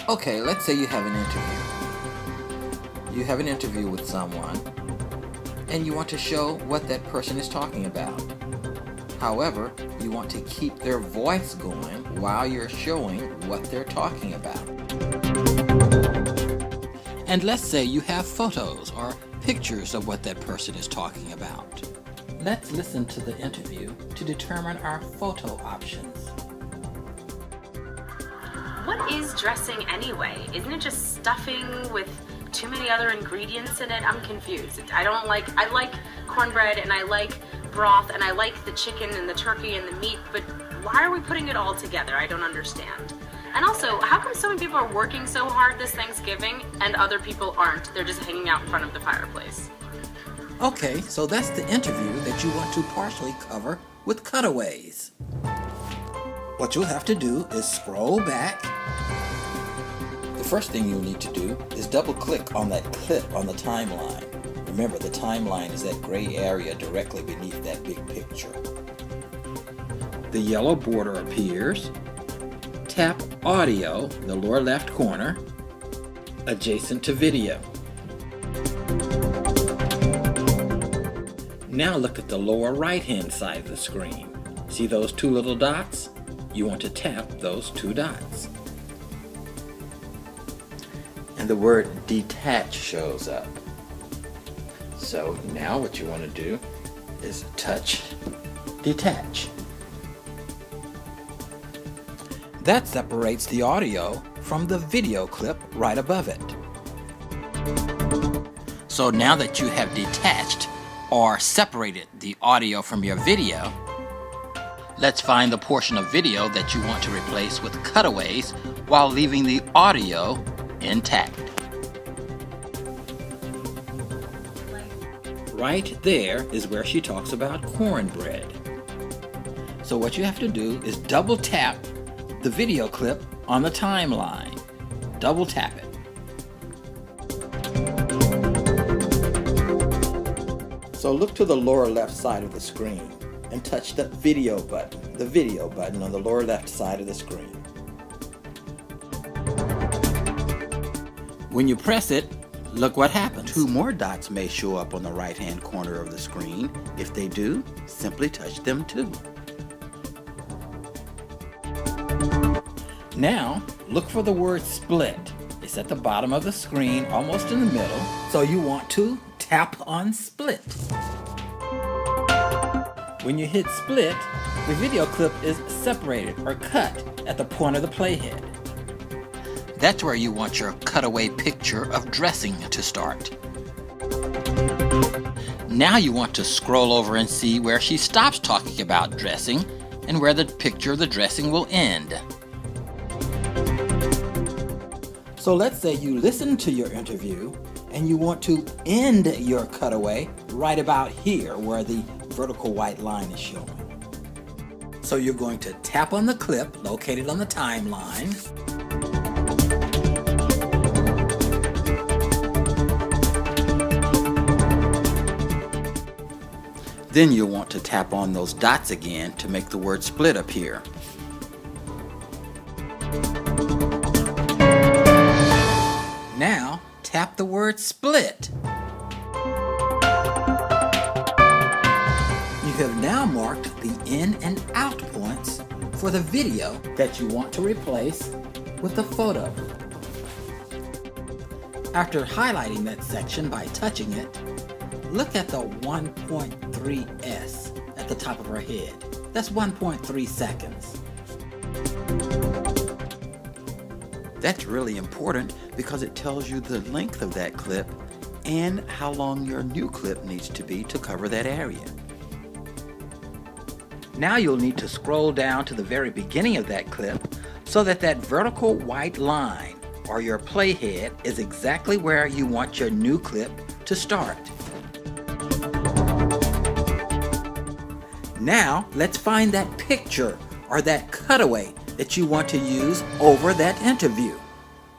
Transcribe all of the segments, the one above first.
Okay, let's say you have an interview. You have an interview with someone, and you want to show what that person is talking about. However, you want to keep their voice going while you're showing what they're talking about. And let's say you have photos or pictures of what that person is talking about. Let's listen to the interview to determine our photo options. What is dressing anyway? Isn't it just stuffing with too many other ingredients in it? I'm confused. I like cornbread and I like broth and I like the chicken and the turkey and the meat, but why are we putting it all together? I don't understand. And also, how come so many people are working so hard this Thanksgiving and other people aren't? They're just hanging out in front of the fireplace. Okay, so that's the interview that you want to partially cover with cutaways. What you'll have to do is scroll back. The first thing you'll need to do is double click on that clip on the timeline. Remember, the timeline is that gray area directly beneath that big picture. The yellow border appears. Tap Audio in the lower left corner, adjacent to Video. Now look at the lower right-hand side of the screen. See those two little dots? You want to tap those two dots. And the word detach shows up. So now what you want to do is touch detach. That separates the audio from the video clip right above it. So now that you have detached or separated the audio from your video, let's find the portion of video that you want to replace with cutaways while leaving the audio intact. Right there is where she talks about cornbread. So what you have to do is double tap the video clip on the timeline. Double tap it. So look to the lower left side of the screen and touch the video button on the lower left side of the screen. When you press it, look what happens. Two more dots may show up on the right-hand corner of the screen. If they do, simply touch them too. Now, look for the word split. It's at the bottom of the screen, almost in the middle. So you want to tap on split. When you hit split, the video clip is separated or cut at the point of the playhead. That's where you want your cutaway picture of dressing to start. Now you want to scroll over and see where she stops talking about dressing and where the picture of the dressing will end. So let's say you listen to your interview and you want to end your cutaway right about here where the vertical white line is showing. So you're going to tap on the clip located on the timeline. Then you'll want to tap on those dots again to make the word split appear. Now, tap the word split. You have now marked the in and out points for the video that you want to replace with the photo. After highlighting that section by touching it, look at the 1.3s at the top of her head. That's 1.3 seconds. That's really important because it tells you the length of that clip and how long your new clip needs to be to cover that area. Now you'll need to scroll down to the very beginning of that clip so that that vertical white line or your playhead is exactly where you want your new clip to start. Now let's find that picture or that cutaway that you want to use over that interview.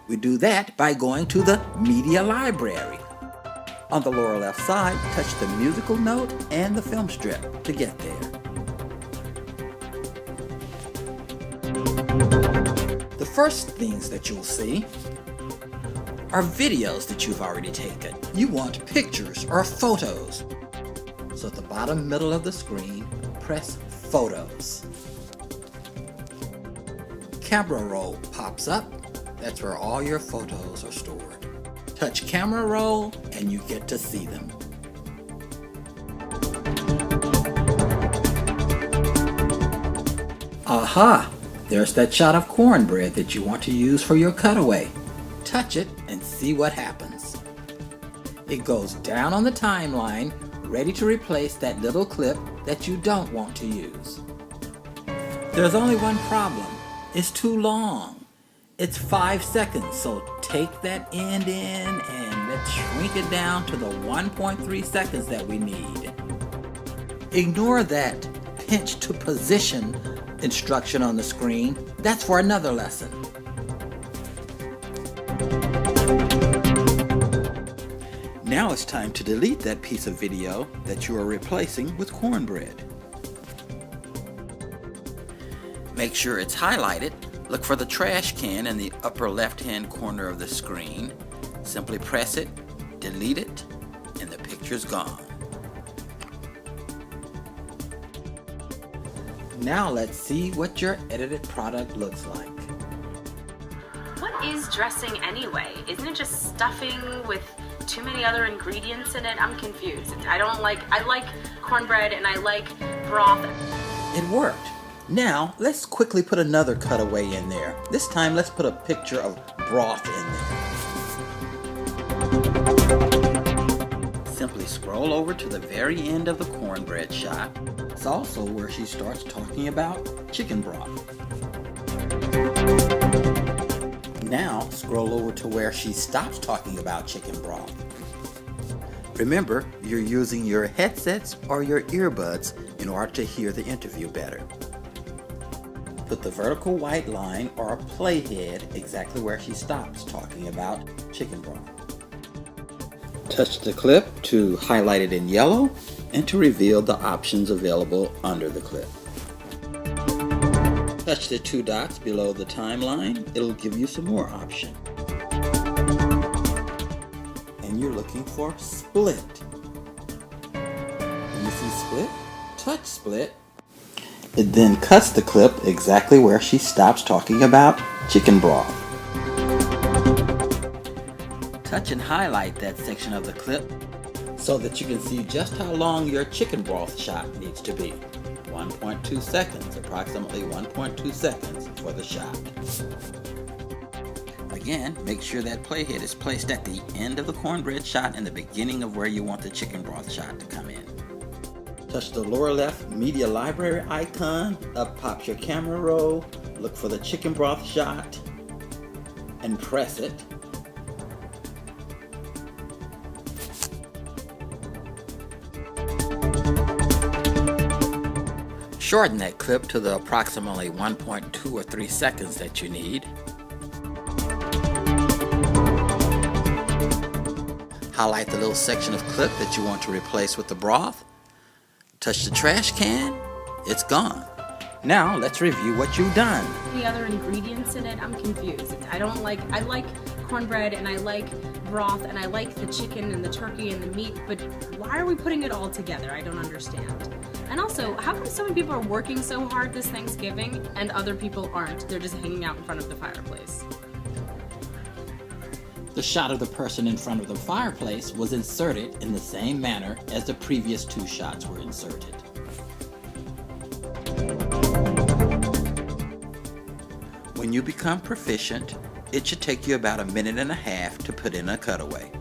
We do that by going to the Media Library. On the lower left side, touch the musical note and the film strip to get there. The first things that you'll see are videos that you've already taken. You want pictures or photos. So at the bottom middle of the screen, press Photos. Camera Roll pops up. That's where all your photos are stored. Touch Camera Roll and you get to see them. Aha! There's that shot of cornbread that you want to use for your cutaway. Touch it and see what happens. It goes down on the timeline, ready to replace that little clip that you don't want to use. There's only one problem. It's too long. It's 5 seconds, so take that end in and let's shrink it down to the 1.3 seconds that we need. Ignore that pinch to position instruction on the screen. That's for another lesson. Now it's time to delete that piece of video that you are replacing with cornbread. Make sure it's highlighted. Look for the trash can in the upper left-hand corner of the screen. Simply press it, delete it, and the picture's gone. Now let's see what your edited product looks like. What is dressing anyway? Isn't it just stuffing with too many other ingredients in it? I'm confused. I like cornbread and I like broth. It worked. Now let's quickly put another cutaway in there. This time let's put a picture of broth in there. Simply scroll over to the very end of the cornbread shot. It's also where she starts talking about chicken broth. Now scroll over to where she stops talking about chicken broth. Remember, you're using your headsets or your earbuds in order to hear the interview better. Put the vertical white line or a playhead exactly where she stops talking about chicken broth. Touch the clip to highlight it in yellow and to reveal the options available under the clip. Touch the 2 dots below the timeline. It'll give you some more options. And you're looking for split. When you see split, touch split. It then cuts the clip exactly where she stops talking about chicken broth. Touch and highlight that section of the clip so that you can see just how long your chicken broth shot needs to be. 1.2 seconds, approximately 1.2 seconds for the shot. Again, make sure that playhead is placed at the end of the cornbread shot and the beginning of where you want the chicken broth shot to come in. Touch the lower left media library icon, up pops your camera roll, look for the chicken broth shot, and press it. Shorten that clip to the approximately 1.2 or 3 seconds that you need. Highlight the little section of clip that you want to replace with the broth. Touch the trash can. It's gone. Now let's review what you've done. The other ingredients in it, I'm confused. I like cornbread and I like broth and I like the chicken and the turkey and the meat, but why are we putting it all together? I don't understand. And also, how come so many people are working so hard this Thanksgiving and other people aren't? They're just hanging out in front of the fireplace. The shot of the person in front of the fireplace was inserted in the same manner as the previous 2 shots were inserted. When you become proficient, it should take you about 1.5 minutes to put in a cutaway.